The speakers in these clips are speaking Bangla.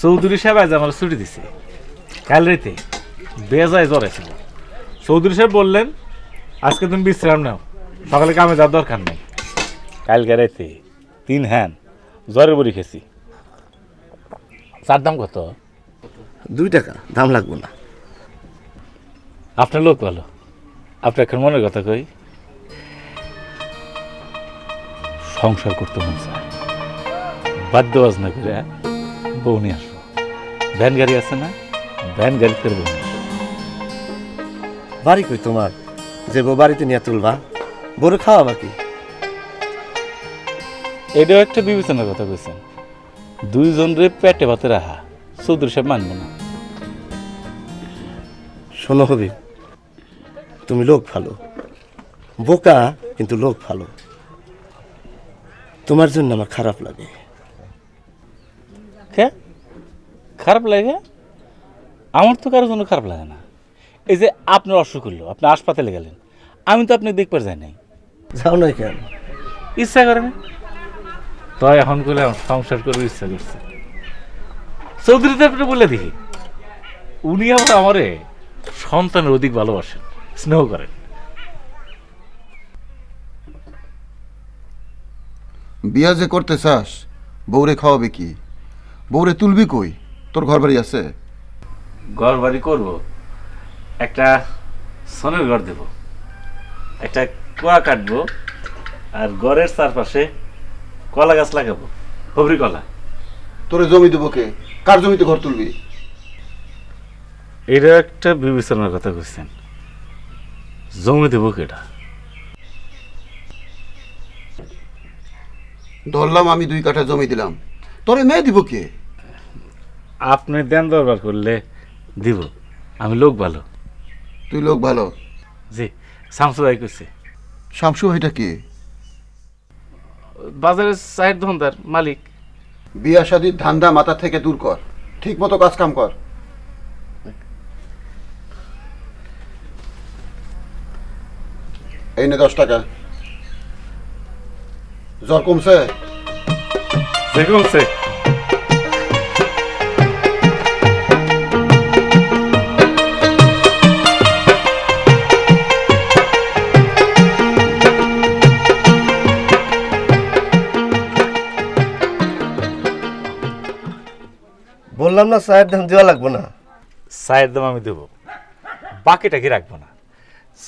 চৌধুরী সাহেব আজ আমার ছুটি দিছে। কাল রাতে বেজায় জ্বর ছিল। চৌধুরী সাহেব বললেন আজকে তুমি বিশ্রাম নাও, সকালে কামে যাওয়ার দরকার নেই। কালকে রাতে 3 হ্যান জ্বরের বড়ি খেয়েছি। চার দাম কত? 2 টাকা, দাম লাগবে না। আপনার লোক ভালো। আপনার এখন মনের কথা কই, সংসার করতে মন চায়, বাদ্য বাজনা করে বউ নিয়ে আসবো। ভ্যান গাড়ি আছে না, ভ্যান গাড়ি করে বউ নিয়ে আসবো। বাড়ি কই তোমার যে বউ বাড়িতে নিয়ে তুলবা? বউরে খাওয়া বাকি। এটাও একটা বিবেচনার কথা কইছেন। 2 জনরে পেটে ভাতে রাখা চৌধুরী সাহেব মানবো না। শোনো হবিব, তুমি লোক ভালো, বোকা কিন্তু লোক ভালো। তোমার জন্য আমার খারাপ লাগে। কে খারাপ লাগে? আমার তো কারোর জন্য খারাপ লাগে না। এই যে আপনার অসুখ হলো, আপনি হাসপাতালে গেলেন, আমি তো আপনি দেখবার যাই নাই। যাও নাই কেন? ইচ্ছা করে না, তাই এখন করলে আমার সংসার করবো ইচ্ছা করছে। চৌধুরী তো আপনি বলে দেখি, উনি আবার আমারে সন্তানের অধিক ভালোবাসেন, স্নেহ করেন। বিয়া যে করতে চাস, বউরে খাওয়াবে কি? বউরে তুলবি কই? তোর ঘর বাড়ি আছে? ঘর বাড়ি করবো, একটা সনের ঘর দেব, একটা কুয়া কাটবো, আর ঘরের চারপাশে কলা গাছ লাগাবো, হবরি কলা। তোরে জমি দেবো কে? কার জমিতে ঘর তুলবি? এটা একটা বিবেচনার কথা কইছেন। জমি দেবো কেটা? ধরলাম আমি 2 কাঠা জমি দিলাম, তোরে মেয়ে দিব কে? আপনি দেন দরবার করলে দিব, আমি লোক ভালো। তুই লোক ভালো? জি, শামসু ভাই কইছে। শামসু এটা কে? বাজারের চায়ের দোকানদার মালিক। বিয়া শাদির ধান্দা মাথা থেকে দূর কর, ঠিক মতো কাজ কাম কর। এই নে 10 টাকা। জ্বর কমছে? যে কমছে। বললাম না চায়ের দাম দেওয়া লাগবে না। চায়ের দাম আমি দেবো, বাকিটা কি রাখবো না।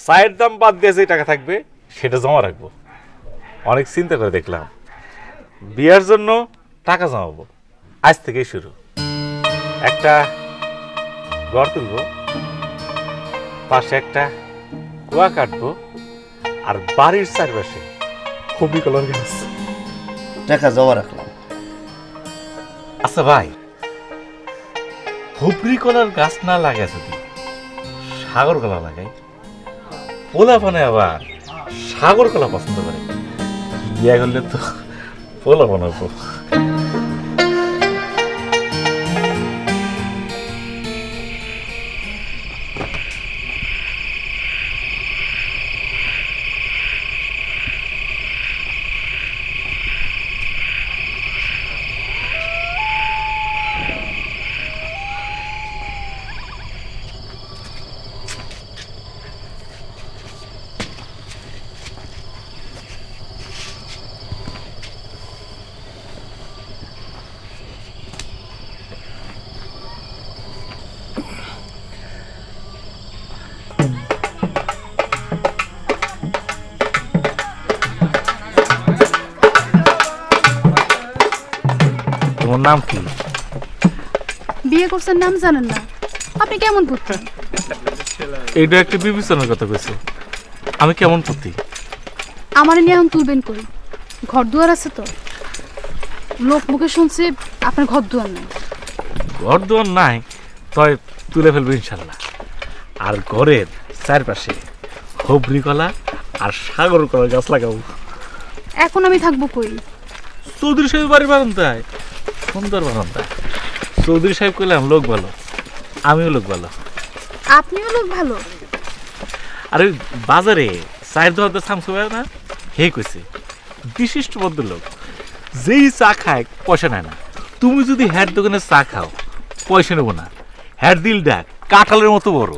চায়ের দাম বাদ দিয়ে যে টাকা থাকবে সেটা জমা রাখবো। অনেক চিন্তা করে দেখলাম, বিয়ার জন্য টাকা জমাবো। আজ থেকেই শুরু। একটা ঘর তুলবো, পাশে একটা কুয়া কাটবো, আর বাড়ির চারপাশে খুবই কলার গাছ। টাকা জমা রাখলাম। আচ্ছা ভাই, হুবরি কলার গাছ না লাগায় যদি সাগর কলা লাগাই, পোলা পানে আবার সাগর কলা পছন্দ করে, বিয়ে করলে তো পোলা বানাবো। তোমার নাম কি? বিয়ে করছেন, নাম জানেন না? আপনি কেমন পুত্র? এইটা একটা বিবেচনার কথা কইছে। আমি কেমন পুত্রি? আমার নিয়ে এখন তুলবেন কই? ঘর দুয়ার আছে তো? লোক মুখে শুনছে আপনার ঘর দুয়ার নেই। ঘর দুয়ার নাই, তয় তুলে ফেলবো ইনশাল্লাহ। আর ঘরের চারপাশে হবরি কলা আর সাগর কলা গাছ লাগাবো। এখন আমি থাকবো কই? চৌধুরী সাহেব বাড়ির বারান্দায়, সুন্দর বারান্দায়। চৌধুরী সাহেব কইলাম লোক ভালো, আমিও লোক ভালো। আপনিও লোক ভালো? আর ওই বাজারে চায়ের দোকানদার শামসু ভাই না, হে কইছে বিশিষ্ট ভদ্রলোক, যেই চা খায় পয়সা নেয় না। তুমি যদি হ্যার দোকানে চা খাও, পয়সা নেবো না, হ্যার দিল ডাক কাঁঠালের মতো বড়।